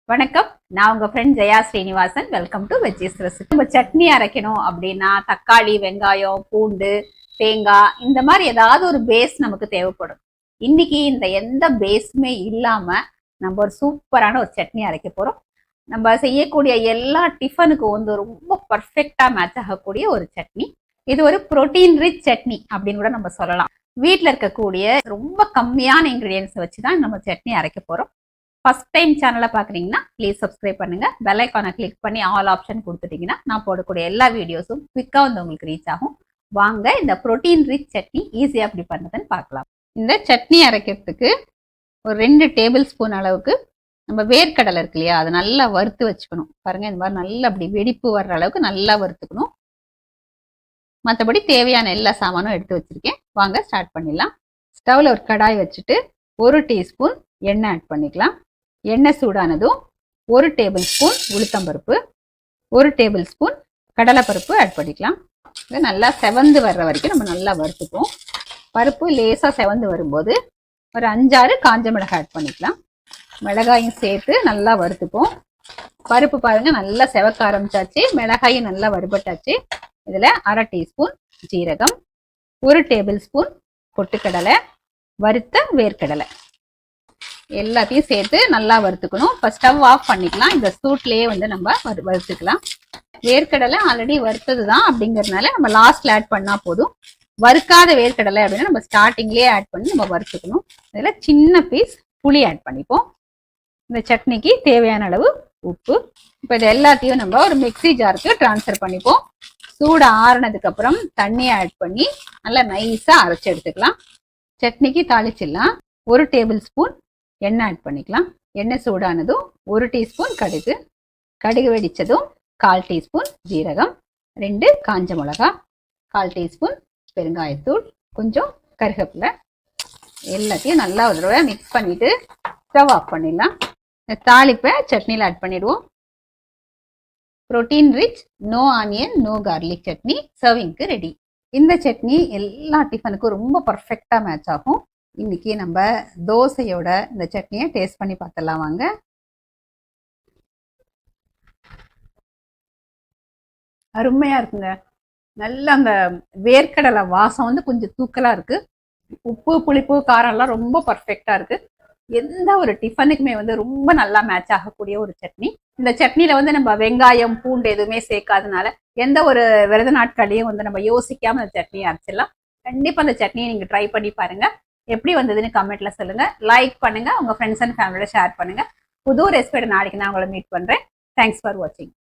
வணக்கம். நான் உங்க friend Jaya Srinivasan. Welcome to veggies recipe. நம்ம சட்னி அரைக்கணும் அப்படின்னா தக்காளி, வெங்காயம், பூண்டு, தேங்காய் இந்த மாதிரி ஏதாவது ஒரு பேஸ் நமக்கு தேவைப்படும். இன்னைக்கு இந்த எந்த பேஸுமே இல்லாம நம்ம ஒரு சூப்பரான ஒரு சட்னி அரைக்க போறோம். நம்ம செய்யக்கூடிய எல்லா டிஃபனுக்கும் வந்து ரொம்ப பர்ஃபெக்டா மேட்ச் ஆகக்கூடிய ஒரு சட்னி. இது ஒரு புரோட்டீன் ரிச் சட்னி அப்படின்னு கூட நம்ம சொல்லலாம். வீட்டில் இருக்கக்கூடிய ரொம்ப கம்மியான இன்கிரீடியன்ஸ் வச்சு தான் நம்ம சட்னி அரைக்க போறோம். ஃபர்ஸ்ட் டைம் சேனலை பார்க்குறீங்கன்னா ப்ளீஸ் சப்ஸ்கிரைப் பண்ணுங்க. பெல் ஐக்கானை கிளிக் பண்ணி ஆல் ஆப்ஷன் கொடுத்துட்டீங்கன்னா நான் போடக்கூடிய எல்லா வீடியோஸும் குவிக்காக வந்து உங்களுக்கு ரீச் ஆகும். வாங்க இந்த ப்ரோட்டீன் ரிச் சட்னி ஈஸியாக எப்படி பண்ணுறதுன்னு பார்க்கலாம். இந்த சட்னி அரைக்கிறதுக்கு ஒரு 2 டேபிள் ஸ்பூன் அளவுக்கு நம்ம வேர்க்கடலை இருக்கு இல்லையா, அதை நல்லா வறுத்து வச்சுக்கணும். பாருங்க, இந்த மாதிரி நல்லா அப்படி வெடிப்பு வர்ற அளவுக்கு நல்லா வறுத்துக்கணும். மற்றபடி தேவையான எல்லா சாமானும் எடுத்து வச்சிருக்கேன். வாங்க ஸ்டார்ட் பண்ணிடலாம். ஸ்டவ்ல ஒரு கடாய் வச்சுட்டு 1 டீஸ்பூன் எண்ணெய் ஆட் பண்ணிக்கலாம். எண்ணெய் சூடானதும் 1 டேபிள் ஸ்பூன் உளுத்தம்பருப்பு, 1 டேபிள் ஸ்பூன் கடலைப்பருப்பு ஆட் பண்ணிக்கலாம். இது நல்லா செவந்து வர்ற வரைக்கும் நம்ம நல்லா வறுத்துப்போம். பருப்பு லேசாக செவந்து வரும்போது ஒரு 5-6 காஞ்ச மிளகாய் ஆட் பண்ணிக்கலாம். மிளகாயும் சேர்த்து நல்லா வறுத்துப்போம். பருப்பு பாருங்க நல்லா செவக்க ஆரம்பிச்சாச்சு, மிளகாயும் நல்லா வறுபட்டாச்சு. இதில் 1/2 டீஸ்பூன் ஜீரகம், 1 டேபிள் ஸ்பூன் பொட்டுக்கடலை, வறுத்த வேர்க்கடலை எல்லாத்தையும் சேர்த்து நல்லா வறுத்துக்கணும். இப்போ ஸ்டவ் ஆஃப் பண்ணிக்கலாம். இந்த சூட்லேயே வந்து நம்ம வறுத்துக்கலாம். வேர்க்கடலை ஆல்ரெடி வறுத்தது தான் அப்படிங்கிறதுனால நம்ம லாஸ்ட்ல ஆட் பண்ணால் போதும். வறுக்காத வேர்க்கடலை அப்படின்னா நம்ம ஸ்டார்டிங்லேயே ஆட் பண்ணி நம்ம வறுத்துக்கணும். இதில் சின்ன பீஸ் புளி ஆட் பண்ணிப்போம். இந்த சட்னிக்கு தேவையான அளவு உப்பு. இப்போ இது எல்லாத்தையும் நம்ம ஒரு மிக்சி ஜாருக்கு ட்ரான்ஸ்ஃபர் பண்ணிப்போம். சூடு ஆறுனதுக்கு அப்புறம் தண்ணியை ஆட் பண்ணி நல்லா நைஸாக அரைச்சி எடுத்துக்கலாம். சட்னிக்கு தாளிச்சிடலாம். 1 டேபிள் ஸ்பூன் எண்ணெய் ஆட் பண்ணிக்கலாம். எண்ணெய் சூடானதும் 1 டீஸ்பூன் கடுகு, கடுகு வெடித்ததும் 1/4 டீஸ்பூன் ஜீரகம், 2 காஞ்ச மிளகா, 1/4 டீஸ்பூன் பெருங்காயத்தூள், கொஞ்சம் கருவேப்பிலை எல்லாத்தையும் நல்லா ஒரு தடவை மிக்ஸ் பண்ணிட்டு ஸ்டவ் ஆஃப் பண்ணிடலாம். தாளிப்பை சட்னியில் ஆட் பண்ணிடுவோம். Protein rich no onion no garlic chutney சர்விங்க்கு ரெடி. இந்த சட்னி எல்லா டிஃபனுக்கும் ரொம்ப பர்ஃபெக்டாக மேட்ச் ஆகும். இன்னைக்கு நம்ம தோசையோட இந்த சட்னியை டேஸ்ட் பண்ணி பார்த்துடலாம் வாங்க. அருமையா இருக்குங்க. நல்ல அந்த வேர்க்கடலை வாசம் வந்து கொஞ்சம் தூக்கலா இருக்கு. உப்பு, புளிப்பு, காரம் எல்லாம் ரொம்ப பர்ஃபெக்டா இருக்கு. எந்த ஒரு டிஃபனுக்குமே வந்து ரொம்ப நல்லா மேட்ச் ஆகக்கூடிய ஒரு சட்னி. இந்த சட்னியில வந்து நம்ம வெங்காயம், பூண்டு எதுவுமே சேர்க்காதனால எந்த ஒரு விரத நாட்களையும் வந்து நம்ம யோசிக்காம அந்த சட்னியை அரைச்சிடலாம். கண்டிப்பா அந்த சட்னியை நீங்க ட்ரை பண்ணி பாருங்க. எப்படி வந்ததுன்னு கமெண்ட்ல சொல்லுங்க. லைக் பண்ணுங்க, உங்க ஃப்ரெண்ட்ஸ் அண்ட் ஃபேமிலியோட ஷேர் பண்ணுங்க. புது ரெசிபியோட நாளைக்கு நான் உங்களை மீட் பண்றேன். தேங்க்ஸ் ஃபார் வாட்சிங்.